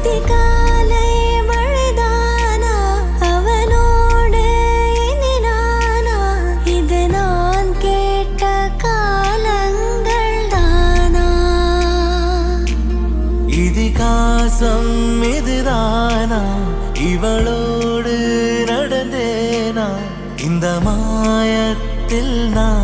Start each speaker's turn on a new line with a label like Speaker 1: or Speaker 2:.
Speaker 1: அதிகாலை மழைதானா அவனோடு இனி நானா இது நான் கேட்ட காலங்கள் தானா
Speaker 2: இதிகாசம் இதுதானா இவளோடு நடந்தேனா இந்த மாயத்தில் நான்